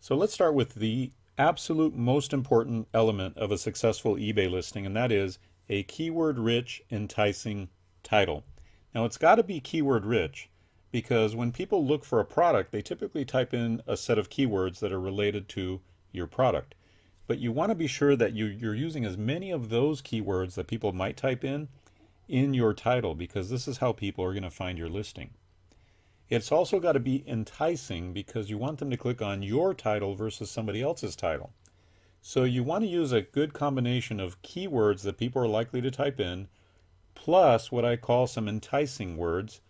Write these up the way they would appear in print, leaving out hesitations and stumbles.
So let's start with the absolute most important element of a successful eBay listing, and that is a keyword-rich, enticing title. Now it's got to be keyword-rich because when people look for a product, they typically type in a set of keywords that are related to your product. But you want to be sure that you're using as many of those keywords that people might type in your title, because this is how people are going to find your listing. It's also got to be enticing because you want them to click on your title versus somebody else's title. So you want to use a good combination of keywords that people are likely to type in, plus what I call some enticing words,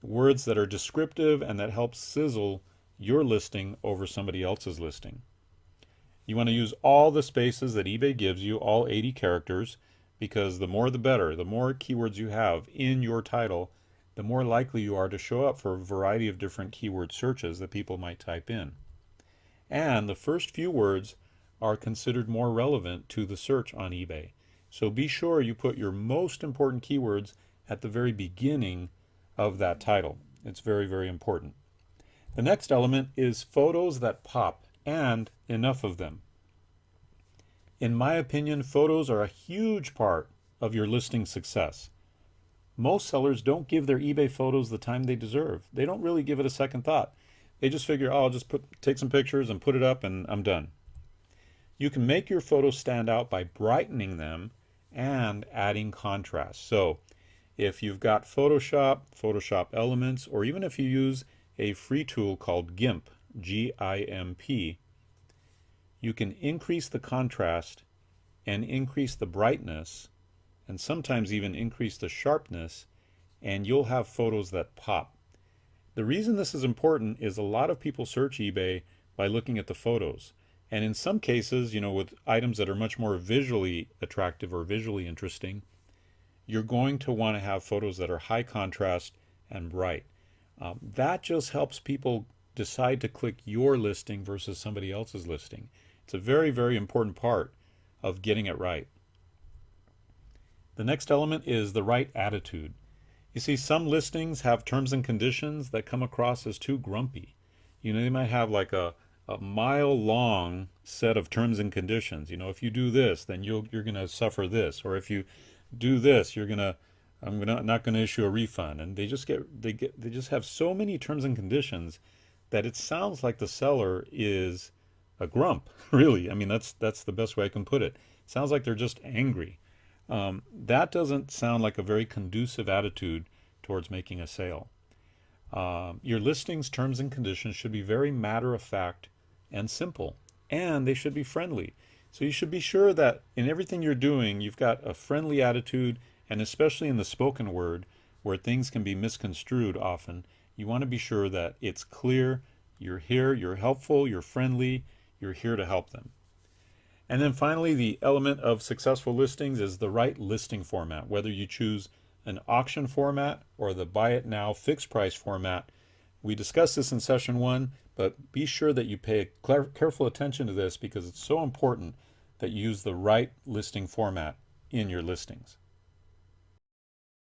words that are descriptive and that help sizzle your listing over somebody else's listing. You want to use all the spaces that eBay gives you, all 80 characters, because the more the better. The more keywords you have in your title, the more likely you are to show up for a variety of different keyword searches that people might type in. And the first few words are considered more relevant to the search on eBay. So be sure you put your most important keywords at the very beginning of that title. It's very, very important. The next element is photos that pop, and enough of them. In my opinion, photos are a huge part of your listing success. Most sellers don't give their eBay photos the time they deserve. They don't really give it a second thought. They just figure, oh, I'll just take some pictures and put it up and I'm done. You can make your photos stand out by brightening them and adding contrast. So if you've got Photoshop Elements, or even if you use a free tool called GIMP, G-I-M-P, you can increase the contrast and increase the brightness and sometimes even increase the sharpness, and you'll have photos that pop. The reason this is important is a lot of people search eBay by looking at the photos. And in some cases, with items that are much more visually attractive or visually interesting, you're going to want to have photos that are high contrast and bright. That just helps people decide to click your listing versus somebody else's listing. It's a very, very important part of getting it right. The next element is the right attitude. You see, some listings have terms and conditions that come across as too grumpy. They might have like a mile-long set of terms and conditions. If you do this, then you're going to suffer this, or if you do this, I'm not going to issue a refund. And they just have so many terms and conditions that it sounds like the seller is a grump. Really, that's the best way I can put it. It sounds like they're just angry. That doesn't sound like a very conducive attitude towards making a sale. Your listing's terms and conditions should be very matter-of-fact and simple, and they should be friendly. So you should be sure that in everything you're doing, you've got a friendly attitude, and especially in the spoken word, where things can be misconstrued often, you want to be sure that it's clear, you're here, you're helpful, you're friendly, you're here to help them. And then finally, the element of successful listings is the right listing format, whether you choose an auction format or the buy it now fixed price format. We discussed this in session 1, but be sure that you pay careful attention to this because it's so important that you use the right listing format in your listings.